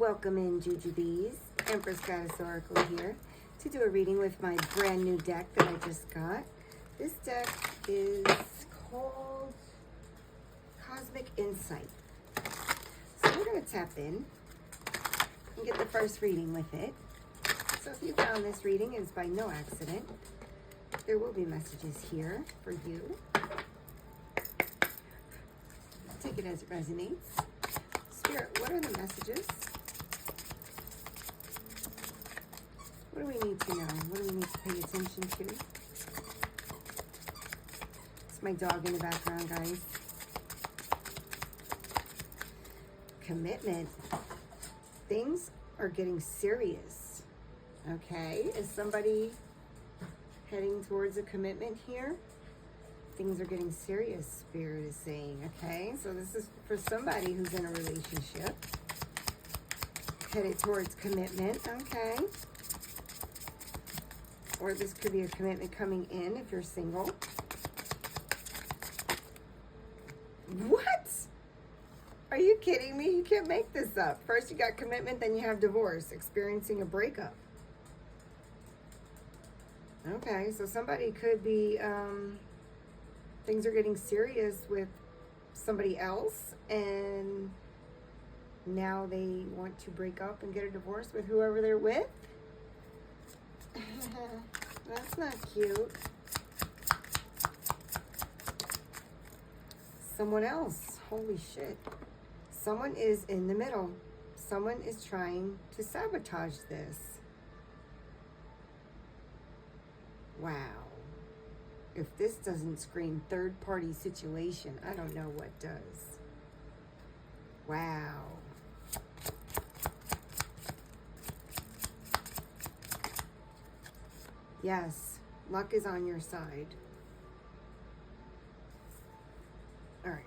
Welcome in, Jujubes. Empress Goddess Oracle here to do a reading with my brand new deck that I just got. This deck is called Cosmic Insight. So we're going to tap in and get the first reading with it. So if you found this reading, it's by no accident. There will be messages here for you. Take it as it resonates. Spirit, what are the messages? What do we need to know? What do we need to pay attention to? It's my dog in the background, guys. Commitment. Things are getting serious. Okay? Is somebody heading towards a commitment here? Things are getting serious, Spirit is saying. Okay? So this is for somebody who's in a relationship. Headed towards commitment. Okay? Or this could be a commitment coming in if you're single. What? Are you kidding me? You can't make this up. First you got commitment, then you have divorce, experiencing a breakup. Okay, so somebody could be, things are getting serious with somebody else, and now they want to break up and get a divorce with whoever they're with. That's not cute. Someone else. Holy shit. Someone is in the middle. Someone is trying to sabotage this. Wow. If this doesn't scream third-party situation, I don't know what does. Wow. Yes, luck is on your side. All right,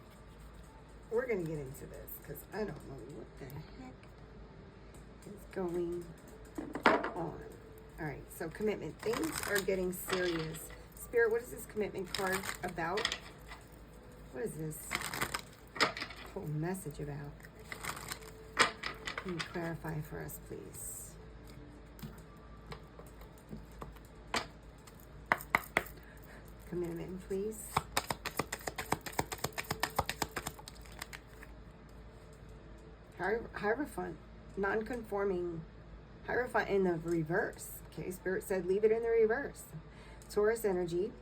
we're going to get into this because I don't know what the heck is going on. All right, so commitment. Things are getting serious. Spirit, what is this commitment card about? What is this whole message about? Can you clarify for us, please? Commitment, please. Hierophant, non-conforming Hierophant in the reverse. Okay, Spirit said leave it in the reverse. Taurus energy,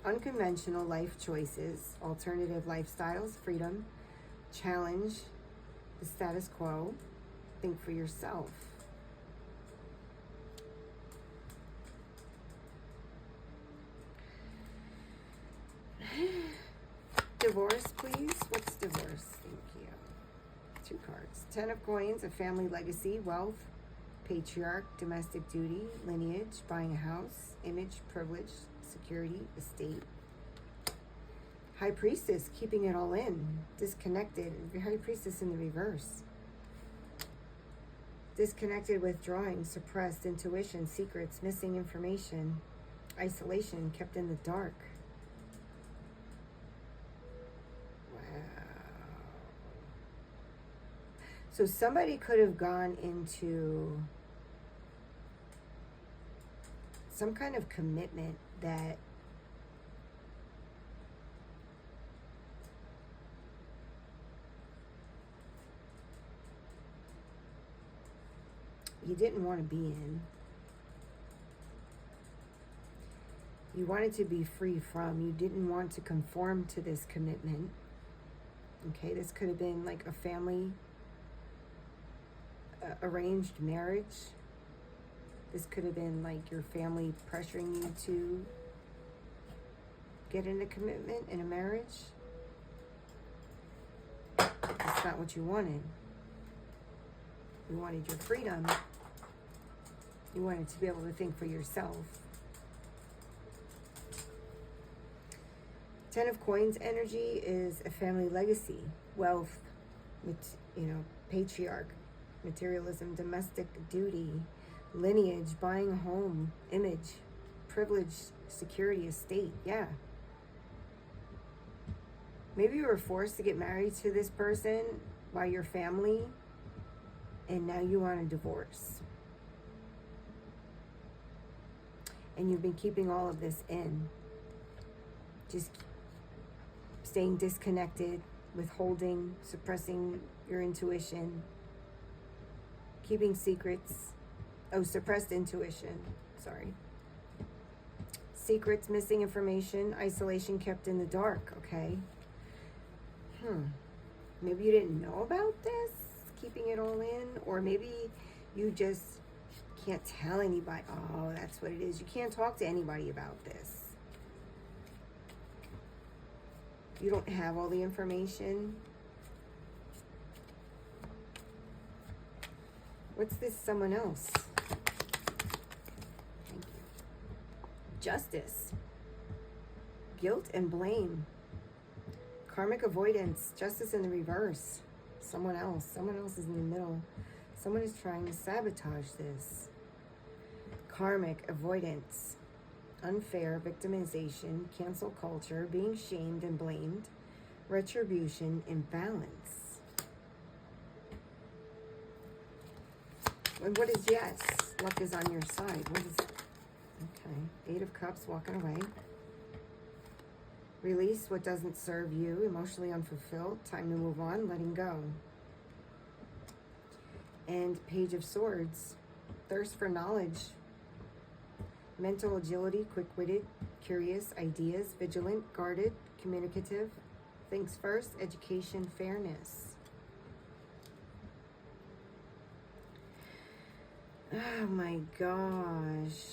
unconventional life choices, alternative lifestyles, freedom, challenge the status quo, think for yourself. Divorce, please. What's divorce? Thank you. 2 cards. 10 of coins, a family legacy, wealth, patriarch, domestic duty, lineage, buying a house, image, privilege, security, estate. High priestess, keeping it all in, disconnected. High priestess in the reverse. Disconnected, withdrawing, suppressed, intuition, secrets, missing information, isolation, kept in the dark. So somebody could have gone into some kind of commitment that you didn't want to be in. You wanted to be free from. You didn't want to conform to this commitment. Okay, this could have been like a family arranged marriage. This could have been like your family pressuring you to get in a commitment, in a marriage. That's not what you wanted. You wanted your freedom. You wanted to be able to think for yourself. 10 of coins energy is a family legacy, wealth, patriarch, materialism, domestic duty, lineage, buying a home, image, privilege, security, estate. Yeah. Maybe you were forced to get married to this person by your family. and now you want a divorce. And you've been keeping all of this in. Just staying disconnected, withholding, suppressing your intuition, keeping secrets. Oh, suppressed intuition. Sorry. Secrets, missing information, isolation, kept in the dark, okay? Maybe you didn't know about this, keeping it all in, or maybe you just can't tell anybody. Oh, that's what it is. You can't talk to anybody about this. You don't have all the information. What's this someone else? Thank you. Justice. Guilt and blame. Karmic avoidance. Justice in the reverse. Someone else. Someone else is in the middle. Someone is trying to sabotage this. Karmic avoidance. Unfair victimization, cancel culture, being shamed and blamed, retribution, imbalance. And what is yes? Luck is on your side. What is, okay, 8 of Cups, walking away. Release what doesn't serve you, emotionally unfulfilled, time to move on, letting go. And Page of Swords, thirst for knowledge. Mental agility, quick-witted, curious, ideas, vigilant, guarded, communicative, thinks first, education, fairness. Oh my gosh.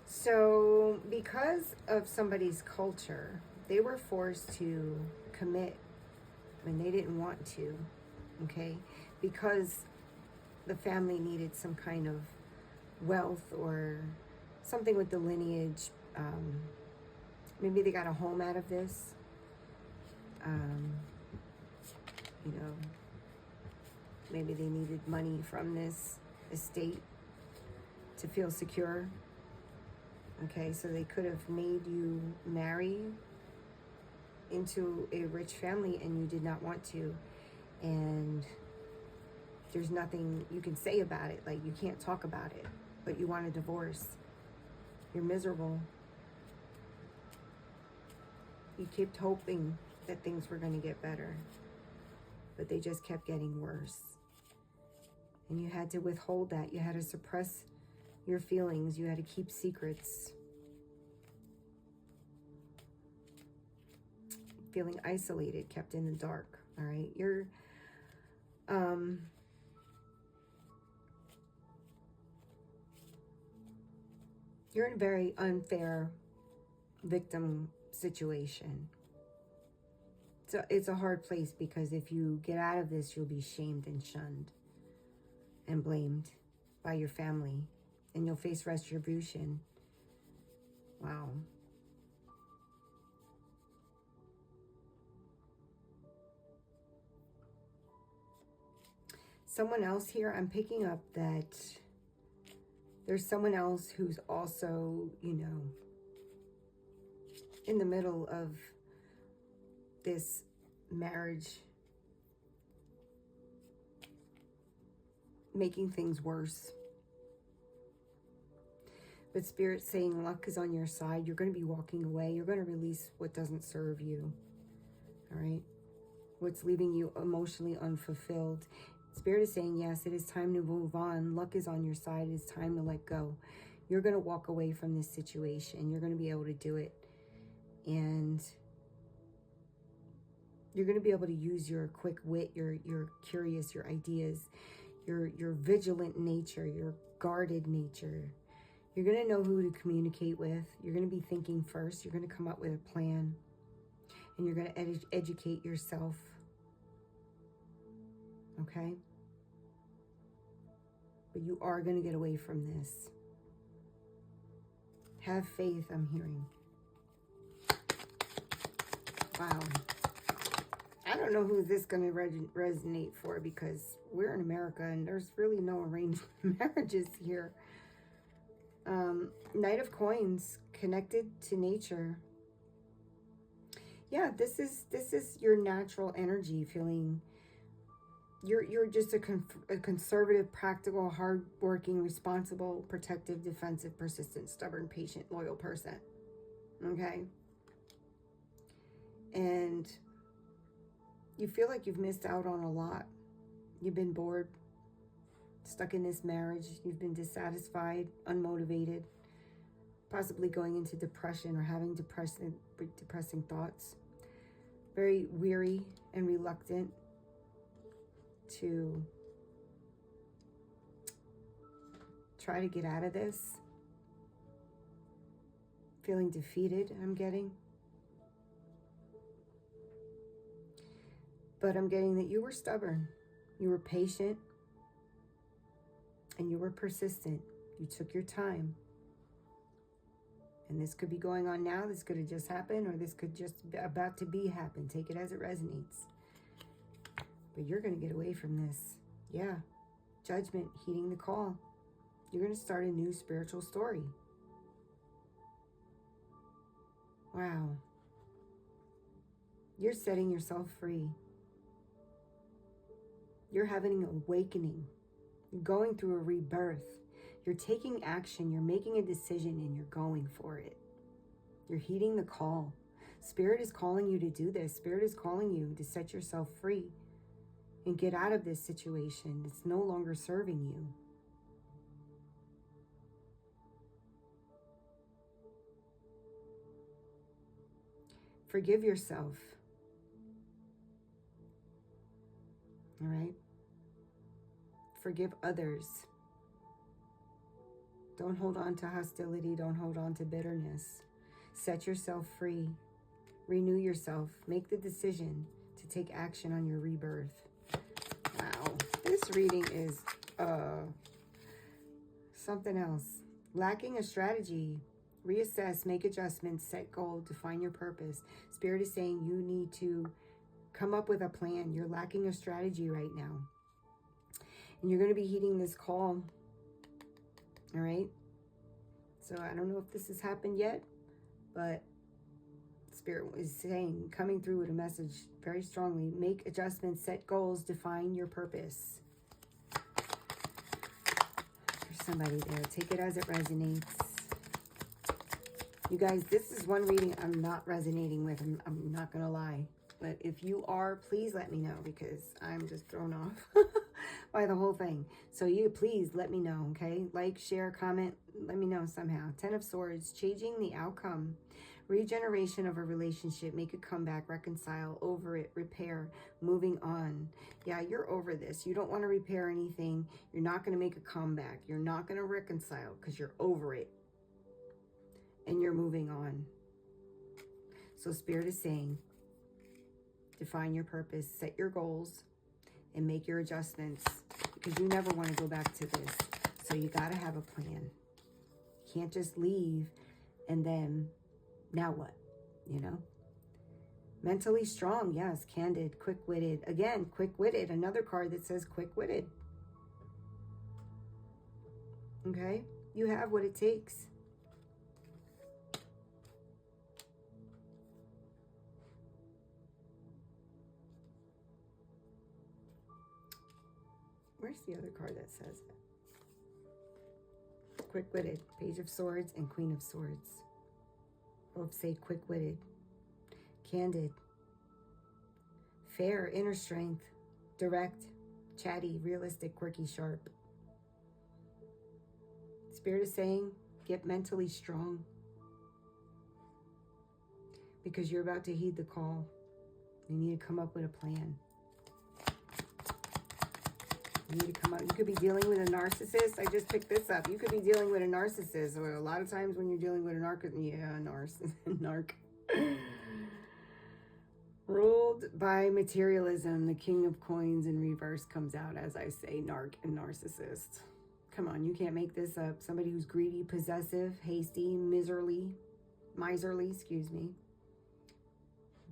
So because of somebody's culture, they were forced to commit when they didn't want to, okay? Because the family needed some kind of wealth or something with the lineage. Maybe they got a home out of this. You know, maybe they needed money from this estate to feel secure. Okay, so they could have made you marry into a rich family and you did not want to. And there's nothing you can say about it. Like, you can't talk about it, but you want a divorce. You're miserable. You kept hoping that things were going to get better, but they just kept getting worse. And you had to withhold that. You had to suppress your feelings. You had to keep secrets. Feeling isolated, kept in the dark. All right, you're in a very unfair victim situation. So it's a hard place, because if you get out of this, you'll be shamed and shunned and blamed by your family, and you'll face retribution. Wow. Someone else here, I'm picking up that there's someone else who's also, you know, in the middle of this marriage, making things worse. But Spirit's saying luck is on your side. You're going to be walking away. You're going to release what doesn't serve you. All right? What's leaving you emotionally unfulfilled. Spirit is saying, yes, it is time to move on. Luck is on your side. It's time to let go. You're going to walk away from this situation. You're going to be able to do it. And you're going to be able to use your quick wit, your curious, your ideas, your vigilant nature, your guarded nature. You're going to know who to communicate with. You're going to be thinking first. You're going to come up with a plan. And you're going to educate yourself. Okay? But you are going to get away from this. Have faith, I'm hearing. Wow. I don't know who this is going to resonate for, because we're in America and there's really no arranged marriages here. Knight of Coins, connected to nature. Yeah, this is your natural energy, feeling you're just a conservative, practical, hardworking, responsible, protective, defensive, persistent, stubborn, patient, loyal person. Okay? And you feel like you've missed out on a lot. You've been bored, stuck in this marriage. You've been dissatisfied, unmotivated, possibly going into depression or having depressing thoughts. Very weary and reluctant to try to get out of this. Feeling defeated, I'm getting. But I'm getting that you were stubborn, you were patient, and you were persistent. You took your time. And this could be going on now, this could have just happened, or this could just be about to be happen. Take it as it resonates. But you're going to get away from this. Yeah. Judgment, heeding the call. You're going to start a new spiritual story. Wow. You're setting yourself free. You're having an awakening. You're going through a rebirth. You're taking action. You're making a decision and you're going for it. You're heeding the call. Spirit is calling you to do this. Spirit is calling you to set yourself free and get out of this situation. It's no longer serving you. Forgive yourself. All right? Forgive others. Don't hold on to hostility. Don't hold on to bitterness. Set yourself free. Renew yourself. Make the decision to take action on your rebirth. Wow. This reading is something else. Lacking a strategy. Reassess, make adjustments, set goals, define your purpose. Spirit is saying you need to come up with a plan. You're lacking a strategy right now. And you're going to be heeding this call. All right? So I don't know if this has happened yet, but Spirit is saying, coming through with a message very strongly, make adjustments, set goals, define your purpose. There's somebody there. Take it as it resonates. You guys, this is one reading I'm not resonating with. I'm not going to lie. But if you are, please let me know because I'm just thrown off by the whole thing. So you please let me know, okay? Like, share, comment, let me know somehow. 10 of Swords, changing the outcome. Regeneration of a relationship, make a comeback, reconcile, over it, repair, moving on. Yeah, you're over this. You don't want to repair anything. You're not going to make a comeback. You're not going to reconcile because you're over it. And you're moving on. So Spirit is saying, define your purpose, set your goals, and make your adjustments because you never want to go back to this. So you got to have a plan. You can't just leave and then, now what? You know? Mentally strong, yes. Candid, quick-witted. Again, quick-witted. Another card that says quick-witted. Okay? You have what it takes. Where's the other card that says it? Quick-witted. Page of Swords and Queen of Swords. Both say quick-witted. Candid. Fair, inner strength. Direct, chatty, realistic, quirky, sharp. Spirit is saying, get mentally strong. Because you're about to heed the call. You need to come up with a plan. You need to come up. You could be dealing with a narcissist. I just picked this up. You could be dealing with a narcissist. Or a lot of times when you're dealing with a narc. Ruled by materialism, the King of Coins in reverse comes out, as I say, narc and narcissist. Come on, you can't make this up. Somebody who's greedy, possessive, hasty, miserly,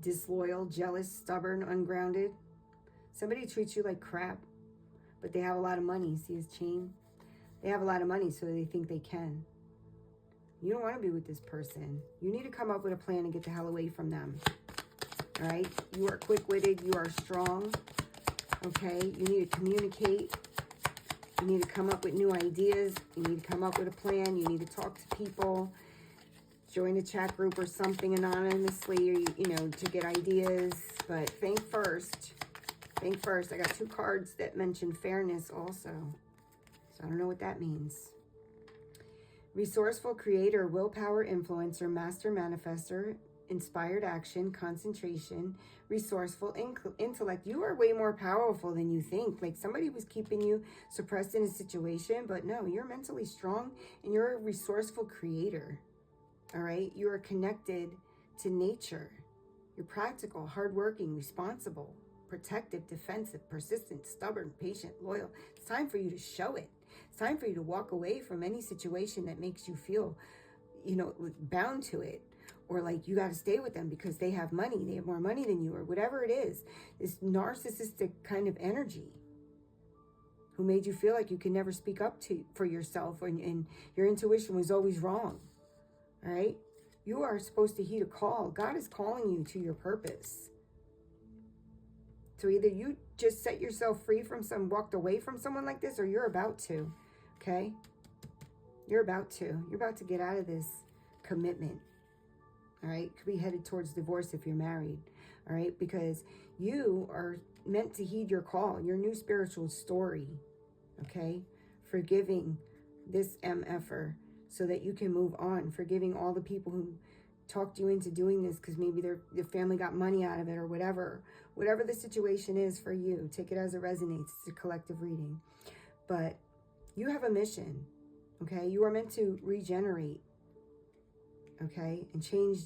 disloyal, jealous, stubborn, ungrounded. Somebody treats you like crap. But they have a lot of money. See his chain? They have a lot of money, so they think they can. You don't want to be with this person. You need to come up with a plan and get the hell away from them. All right? You are quick-witted. You are strong. Okay? You need to communicate. You need to come up with new ideas. You need to come up with a plan. You need to talk to people. Join a chat group or something anonymously, or, you know, to get ideas. But think first. Think first. I got 2 cards that mention fairness also. So I don't know what that means. Resourceful creator, willpower influencer, master manifester, inspired action, concentration, resourceful intellect. You are way more powerful than you think. Like somebody was keeping you suppressed in a situation, but no, you're mentally strong and you're a resourceful creator. All right. You are connected to nature. You're practical, hardworking, responsible, protective, defensive, persistent, stubborn, patient, loyal. It's time for you to show it. It's time for you to walk away from any situation that makes you feel, you know, bound to it, or like you got to stay with them because they have money, they have more money than you, or whatever it is. This narcissistic kind of energy who made you feel like you can never speak up for yourself, and your intuition was always wrong. All right? You are supposed to heed a call. God is calling you to your purpose. So either you just set yourself free from walked away from someone like this, or you're about to, okay? You're about to. You're about to get out of this commitment, all right? Could be headed towards divorce if you're married, all right? Because you are meant to heed your call, your new spiritual story, okay? Forgiving this MFer so that you can move on. Forgiving all the people who talked you into doing this because maybe their family got money out of it or whatever. Whatever the situation is for you, take it as it resonates. It's a collective reading. But you have a mission, okay? You are meant to regenerate, okay? And change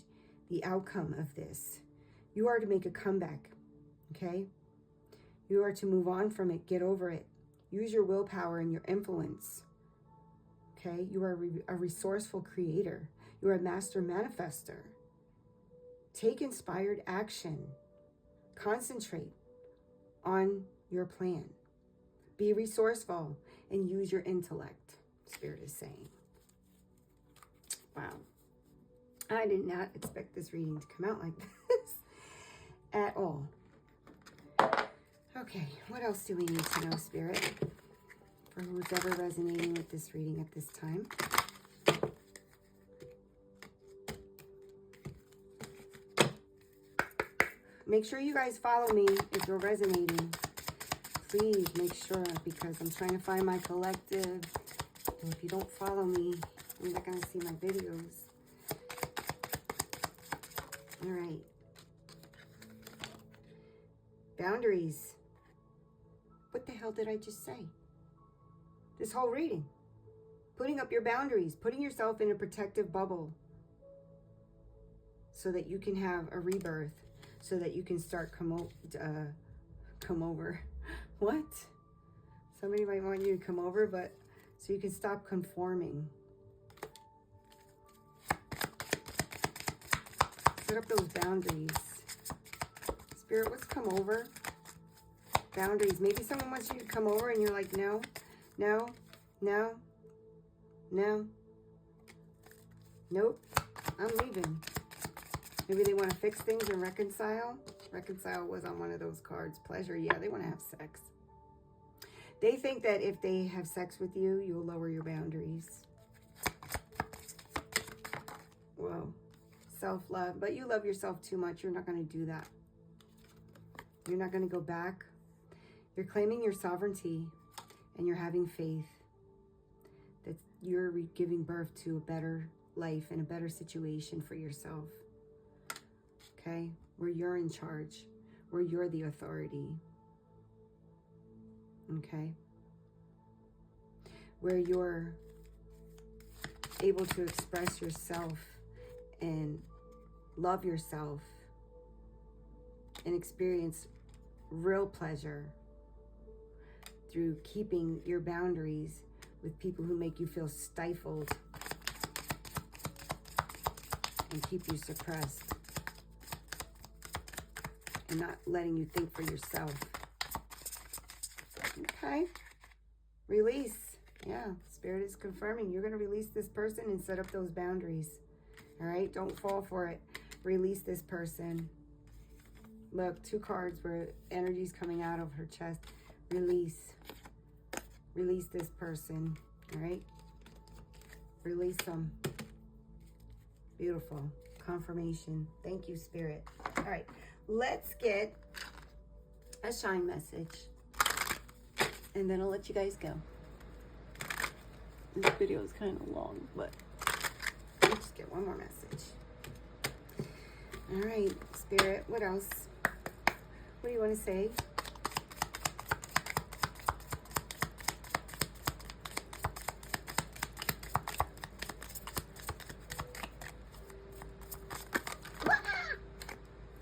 the outcome of this. You are to make a comeback, okay? You are to move on from it, get over it. Use your willpower and your influence, okay? You are a resourceful creator. You are a master manifester. Take inspired action. Concentrate on your plan. Be resourceful and use your intellect, Spirit is saying. Wow. I did not expect this reading to come out like this at all. Okay, what else do we need to know, Spirit, for who's ever resonating with this reading at this time? Make sure you guys follow me if you're resonating. Please make sure, because I'm trying to find my collective. And if you don't follow me, you're not going to see my videos. All right. Boundaries. What the hell did I just say? This whole reading. Putting up your boundaries. Putting yourself in a protective bubble. So that you can have a rebirth. So that you can start come over. What? Somebody might want you to come over, but so you can stop conforming. Set up those boundaries. Spirit, what's come over? Boundaries. Maybe someone wants you to come over and you're like, no, no, no, no, nope, I'm leaving. Maybe they want to fix things and reconcile. Reconcile was on one of those cards. Pleasure, yeah, they want to have sex. They think that if they have sex with you, you'll lower your boundaries. Whoa. Self-love. But you love yourself too much. You're not going to do that. You're not going to go back. You're claiming your sovereignty and you're having faith that you're giving birth to a better life and a better situation for yourself. Okay? Where you're in charge. Where you're the authority. Okay? Where you're able to express yourself and love yourself and experience real pleasure through keeping your boundaries with people who make you feel stifled and keep you suppressed and not letting you think for yourself. Okay. Release. Yeah, Spirit is confirming you're going to release this person and set up those boundaries. All right, don't fall for it. Release this person. Look, 2 cards where energy's coming out of her chest. Release. Release this person. All right? Release them. Beautiful. Confirmation. Thank you, Spirit. All right. Let's get a shine message. And then I'll let you guys go. This video is kind of long, but let's just get one more message. All right, Spirit, what else? What do you want to say?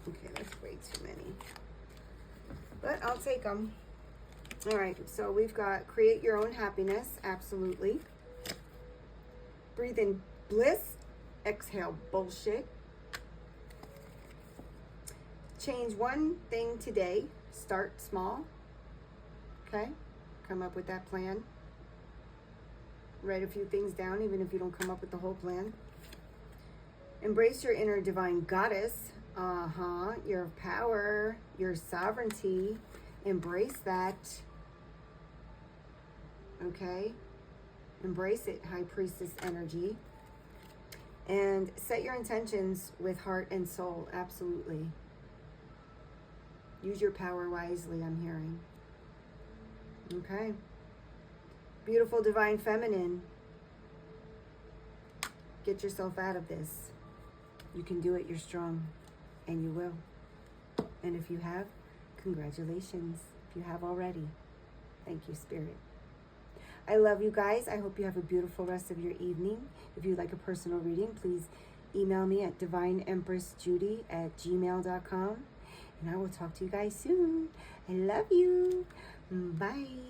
Okay, that's way too many. But I'll take them. All right, so we've got create your own happiness. Absolutely. Breathe in bliss. Exhale bullshit. Change one thing today. Start small. Okay? Come up with that plan. Write a few things down, even if you don't come up with the whole plan. Embrace your inner divine goddess. Your power, your sovereignty. Embrace that. Okay? Embrace it, High Priestess energy. And set your intentions with heart and soul. Absolutely. Use your power wisely, I'm hearing. Okay. Beautiful divine feminine. Get yourself out of this. You can do it. You're strong. And you will. And if you have, congratulations. If you have already. Thank you, Spirit. I love you guys. I hope you have a beautiful rest of your evening. If you'd like a personal reading, please email me at divineempressjudy@gmail.com. And I will talk to you guys soon. I love you. Bye.